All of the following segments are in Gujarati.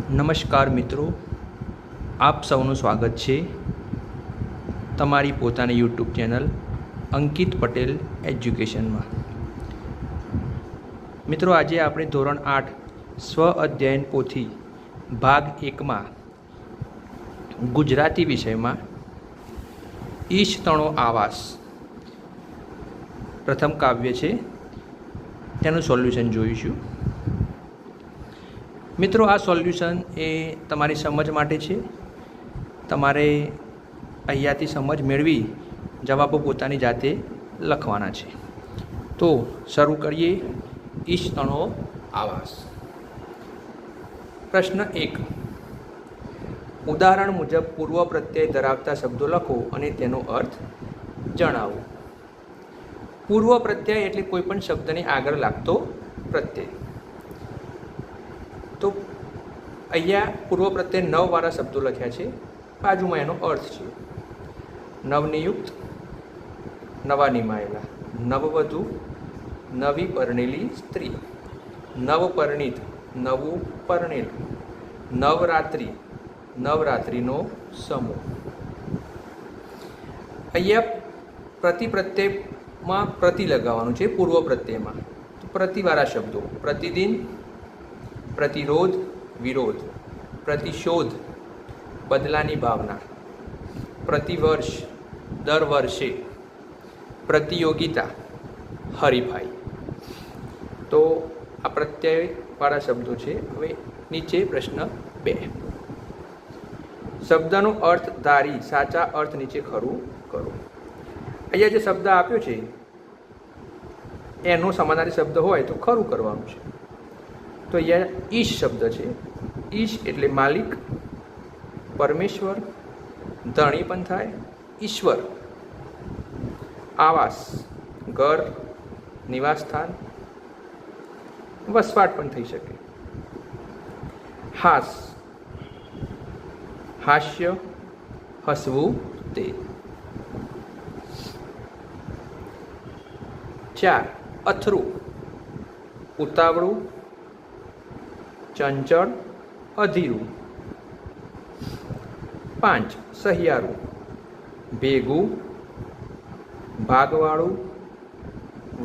નમસ્કાર મિત્રો, આપ સૌનું સ્વાગત છે તમારી પોતાની યુટ્યુબ ચેનલ અંકિત પટેલ એજ્યુકેશનમાં. મિત્રો, આજે આપણે ધોરણ 8 સ્વ અધ્યયન પોથી ભાગ 1માં ગુજરાતી વિષયમાં ઈશ તણો આવાસ પ્રથમ કાવ્ય છે તેનું સોલ્યુશન જોઈશું. મિત્રો, આ સોલ્યુશન એ તમારી સમજ માટે છે. તમારે અહીંયાથી સમજ મેળવી જવાબો પોતાની જાતે લખવાના છે. તો શરૂ કરીએ. ઈશ તણો આવાસ. પ્રશ્ન 1. ઉદાહરણ મુજબ પૂર્વ પ્રત્યય ધરાવતા શબ્દો લખો અને તેનો અર્થ જણાવો. પૂર્વ પ્રત્યય એટલે કોઈ પણ શબ્દને આગળ લાગતો પ્રત્યય. તો અહીંયા પૂર્વ પ્રત્યય નવવાળા શબ્દો લખ્યા છે, બાજુમાં એનો અર્થ છે. નવનિયુક્ત, નવા નિમાયેલા, નવવધુ, નવી પરણેલી સ્ત્રી, નવપરણિત, નવું પરણેલું, નવરાત્રિ, નવરાત્રિનો સમૂહ. અહીંયા પ્રત્યયમાં પ્રતિ લગાવવાનું છે. પૂર્વ પ્રત્યયમાં તો પ્રતિવાળા શબ્દો: પ્રતિદિન, પ્રતિરોધ, વિરોધ, પ્રતિશોધ, બદલાની ભાવના, પ્રતિવર્ષ, દર વર્ષે, પ્રતિયોગિતા, હરીફાઈ. તો આ પ્રત્યયવાળા શબ્દો છે. હવે નીચે પ્રશ્ન 2. શબ્દનો અર્થ ધારી સાચા અર્થ નીચે ખરું કરો. અહીંયા જે શબ્દ આપ્યો છે એનો સમાનાર્થી શબ્દ હોય તો ખરું કરવાનું છે. તો અહીંયા ઈશ શબ્દ છે. ઈશ એટલે માલિક, પરમેશ્વર, ધણી પણ થાય, ઈશ્વર. આવાસ, ઘર, નિવાસ સ્થાન, વસવાટ પણ થઈ શકે. હાસ, હાસ્ય, હસવું તે. 4. અથરું, ઉતાવળું, ચંચળ, અધીરું. 5. સહિયારું, ભેગું, ભાગવાળું,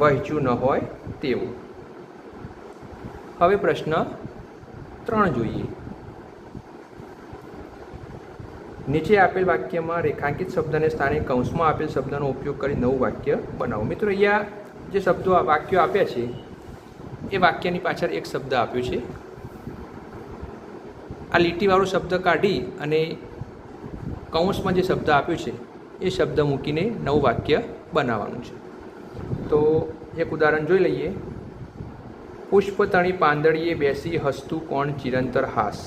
વહેંચ્યું ન હોય તેવું. હવે પ્રશ્ન 3 જોઈએ. નીચે આપેલ વાક્યમાં રેખાંકિત શબ્દને સ્થાને કૌંસમાં આપેલ શબ્દનો ઉપયોગ કરી નવું વાક્ય બનાવો. મિત્રો, અહીંયા જે શબ્દો વાક્યો આપ્યા છે એ વાક્યની પાછળ એક શબ્દ આપ્યો છે. આ લીટીવાળો શબ્દ કાઢી અને કૌંસમાં જે શબ્દ આપ્યો છે એ શબ્દ મૂકીને નવું વાક્ય બનાવવાનું છે. તો એક ઉદાહરણ જોઈ લઈએ. પુષ્પતણી પાંદડીએ બેસી હસતું કોણ ચિરંતર હાસ.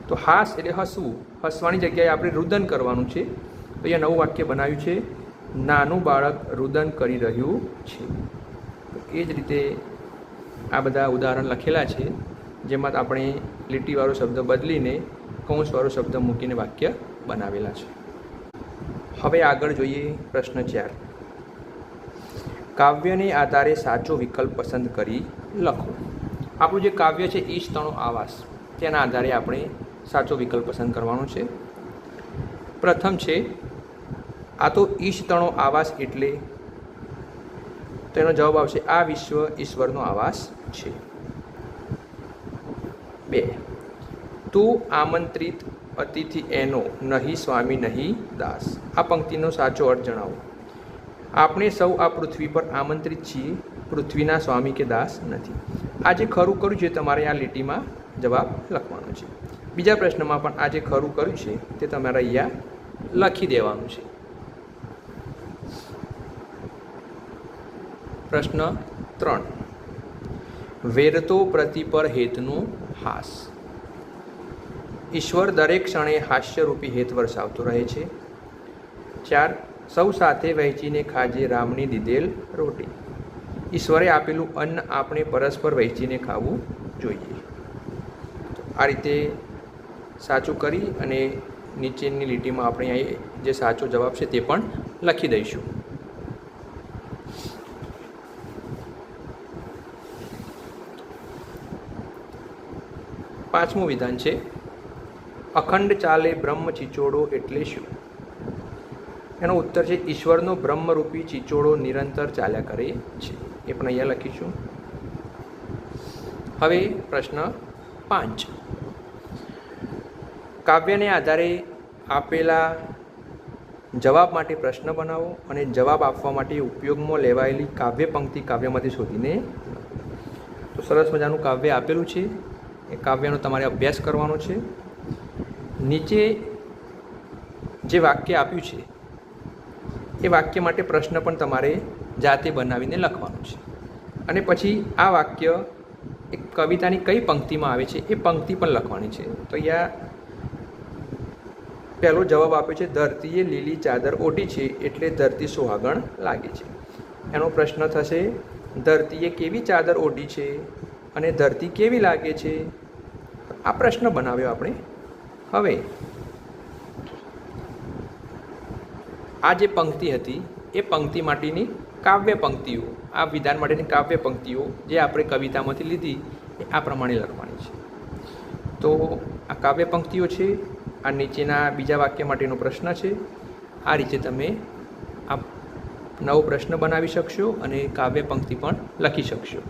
તો હાસ એટલે હસવું. હસવાની જગ્યાએ આપણે રુદન કરવાનું છે. તો અહીંયા નવું વાક્ય બનાવ્યું છે: નાનું બાળક રુદન કરી રહ્યું છે. તો એ જ રીતે આ બધા ઉદાહરણ લખેલા છે, જેમાં આપણે લીટીવાળો શબ્દ બદલીને કૌંસવાળો શબ્દ મૂકીને વાક્ય બનાવેલા છે. હવે આગળ જોઈએ પ્રશ્ન 4. કાવ્યને આધારે સાચો વિકલ્પ પસંદ કરી લખો. આપણું જે કાવ્ય છે ઈશ તણો આવાસ, તેના આધારે આપણે સાચો વિકલ્પ પસંદ કરવાનો છે. પ્રથમ છે, આ તો ઈશ તણો આવાસ એટલે, તેનો જવાબ આવશે આ વિશ્વ ઈશ્વરનો આવાસ છે. 2. તું આમંત્રિત અતિથિ એનો, નહીં સ્વામી નહીં દાસ. આ પંક્તિનો સાચો અર્થ જણાવો. આપણે સૌ આ પૃથ્વી પર આમંત્રિત છીએ, પૃથ્વીના સ્વામી કે દાસ નથી. આ જે ખરું કર્યું છે તમારે આ લીટીમાં જવાબ લખવાનો છે. બીજા પ્રશ્નમાં પણ આ જે ખરું કર્યું છે તે તમારે અહીંયા લખી દેવાનું છે. પ્રશ્ન 3. વેરતો પ્રતિ પર હેતનું હાસ. ઈશ્વર દરેક ક્ષણે હાસ્યરૂપી હેત વરસાવતો રહે છે. 4. સૌ સાથે વહેંચીને ખાજે રામની દીધેલ રોટી. ઈશ્વરે આપેલું અન્ન આપણે પરસ્પર વહેંચીને ખાવું જોઈએ. આ રીતે સાચું કરી અને નીચેની લીટીમાં આપણે અહીં જે સાચો જવાબ છે તે પણ લખી દઈશું. પાંચમું વિધાન છે, અખંડ ચાલે બ્રહ્મ ચીચોડો એટલે શું? એનો ઉત્તર છે ઈશ્વરનો બ્રહ્મરૂપી ચીચોડો નિરંતર ચાલ્યા કરે છે. એ પણ અહીંયા લખીશું. હવે પ્રશ્ન 5. કાવ્યને આધારે આપેલા જવાબ માટે પ્રશ્ન બનાવો અને જવાબ આપવા માટે ઉપયોગમાં લેવાયેલી કાવ્ય પંક્તિ કાવ્યમાંથી શોધીને. તો સરસ મજાનું કાવ્ય આપેલું છે. એ કાવ્યનો તમારે અભ્યાસ કરવાનો છે. નીચે જે વાક્ય આપ્યું છે એ વાક્ય માટે પ્રશ્ન પણ તમારે જાતે બનાવીને લખવાનું છે. અને પછી આ વાક્ય એક કવિતાની કઈ પંક્તિમાં આવે છે એ પંક્તિ પણ લખવાની છે. તો અહીંયા પહેલો જવાબ આપ્યો છે, ધરતીએ લીલી ચાદર ઓઢી છે એટલે ધરતી સુહાગણ લાગે છે. એનો પ્રશ્ન થશે, ધરતીએ કેવી ચાદર ઓઢી છે અને ધરતી કેવી લાગે છે? આ પ્રશ્ન બનાવ્યો આપણે. હવે આ જે પંક્તિ હતી એ પંક્તિ માટેની કાવ્ય પંક્તિઓ, આ વિધાન માટેની કાવ્ય પંક્તિઓ જે આપણે કવિતામાંથી લીધી એ આ પ્રમાણે લખવાની છે. તો આ કાવ્ય પંક્તિઓ છે. આ નીચેના બીજા વાક્ય માટેનો પ્રશ્ન છે. આ રીતે તમે આ નવો પ્રશ્ન બનાવી શકશો અને કાવ્ય પંક્તિ પણ લખી શકશો.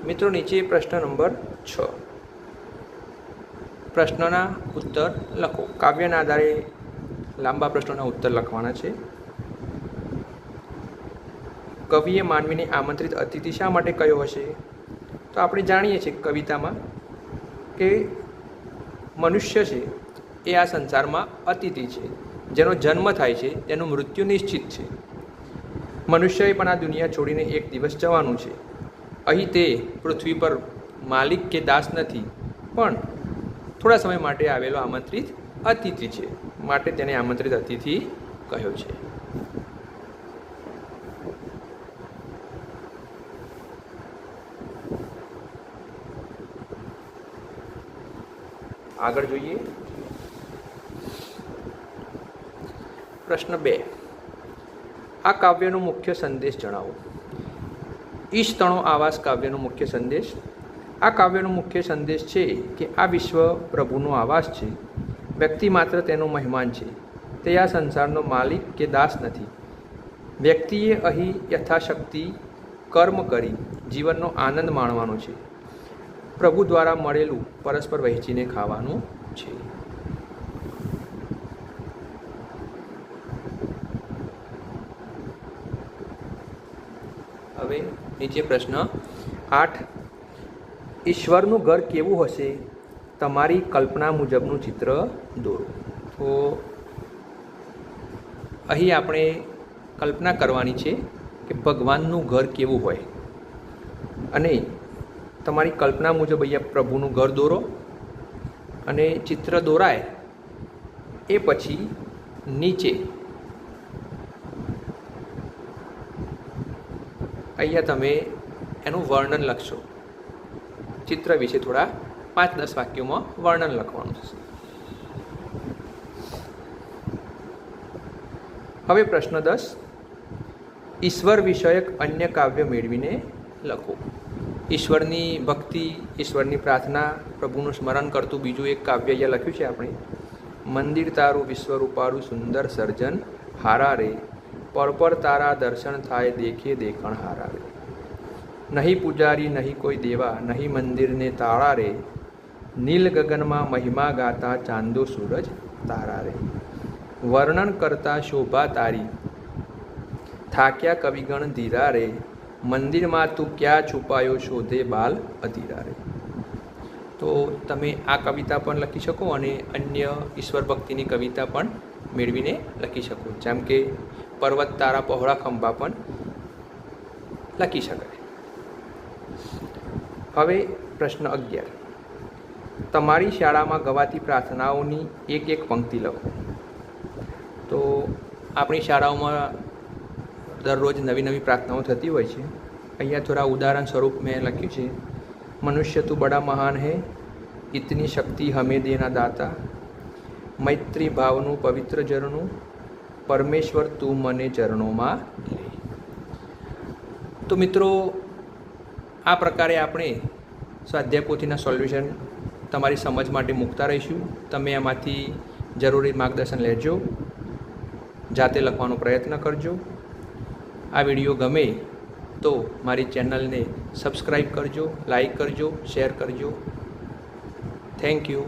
મિત્રો, નીચે પ્રશ્ન નંબર 6. પ્રશ્નના ઉત્તર લખો. કાવ્યના આધારે લાંબા પ્રશ્નોના ઉત્તર લખવાના છે. કવિએ માનવીને આમંત્રિત અતિથિ શા માટે કયો હશે? તો આપણે જાણીએ છીએ કવિતામાં કે મનુષ્ય છે એ આ સંસારમાં અતિથિ છે. જેનો જન્મ થાય છે તેનું મૃત્યુ નિશ્ચિત છે. મનુષ્યએ પણ આ દુનિયા છોડીને એક દિવસ જવાનું છે. અહીં તે પૃથ્વી પર માલિક કે દાસ નથી, પણ થોડા સમય માટે આવેલો આમંત્રિત અતિથિ છે. માટે તેને આમંત્રિત અતિથિ કહ્યો છે. આગળ જોઈએ. પ્રશ્ન 2. આ કાવ્યનો મુખ્ય સંદેશ જણાવો. ઈશ તણો આવાસ કાવ્યનો મુખ્ય સંદેશ. આ કાવ્યનો મુખ્ય સંદેશ છે કે આ વિશ્વ પ્રભુનો આવાસ છે. વ્યક્તિ માત્ર તેનો મહેમાન છે. તે આ સંસારનો માલિક કે દાસ નથી. વ્યક્તિએ અહીં યથાશક્તિ કર્મ કરી જીવનનો આનંદ માણવાનો છે. પ્રભુ દ્વારા મળેલું પરસ્પર વહેંચીને ખાવાનું છે. હવે નીચે પ્રશ્ન 8. ઈશ્વરનું ઘર કેવું હશે? તમારી કલ્પના મુજબનું ચિત્ર દોરો. તો અહીં આપણે કલ્પના કરવાની છે કે ભગવાનનું ઘર કેવું હોય, અને તમારી કલ્પના મુજબ અહીંયા પ્રભુનું ઘર દોરો. અને ચિત્ર દોરાય એ પછી નીચે અહીંયા તમે એનું વર્ણન લખશો. ચિત્ર વિશે થોડા 5-10 વાક્યોમાં વર્ણન લખવાનું છે. હવે પ્રશ્ન 10. ઈશ્વર વિષયક અન્ય કાવ્ય મેળવીને લખો. ઈશ્વરની ભક્તિ, ઈશ્વરની પ્રાર્થના, પ્રભુનું સ્મરણ કરતું બીજું એક કાવ્ય અહીંયા લખ્યું છે આપણે. મંદિર તારું વિશ્વરૂપારું સુંદર સર્જન હારા રે, પર તારા દર્શન થાય દેખે દેખણ હારા રે. નહીં પૂજારી નહીં કોઈ દેવા, નહીં મંદિરને તાળા રે, નીલ ગગનમાં મહિમા ગાતા ચાંદો સૂરજ તારા રે. વર્ણન કરતા શોભા તારી, થાક્યા કવિગણ ધીરા રે, મંદિરમાં તું ક્યાં છુપાયો શોધે બાલ અધીરા રે. તો તમે આ કવિતા પણ લખી શકો અને અન્ય ઈશ્વર ભક્તિની કવિતા પણ મેળવીને લખી શકો, જેમ કે પર્વત તારા પહોળા ખંભા પણ લખી શકાય. હવે પ્રશ્ન 11. તમારી શાળામાં ગવાતી પ્રાર્થનાઓની એક પંક્તિ લખો. તો આપણી શાળાઓમાં દરરોજ નવી પ્રાર્થનાઓ થતી હોય છે. અહીંયા થોડા ઉદાહરણ સ્વરૂપ મેં લખ્યું છે. મનુષ્ય તું બડા મહાન હૈ, ઇતની શક્તિ હમે દેના દાતા, મૈત્રી ભાવનું પવિત્ર ઝરણું, પરમેશ્વર તું મને ચરણોમાં લે. તો મિત્રો, આ પ્રકારે આપણે સ્વાધ્યાય પોથીના સોલ્યુશન તમારી સમજ માટે મૂકતા રહીશું. તમે એમાંથી જરૂરી માર્ગદર્શન લેજો, જાતે લખવાનો પ્રયત્ન કરજો. આ વિડીયો ગમે તો મારી ચેનલને સબસ્ક્રાઈબ કરજો, લાઈક કરજો, શેર કરજો. Thank you.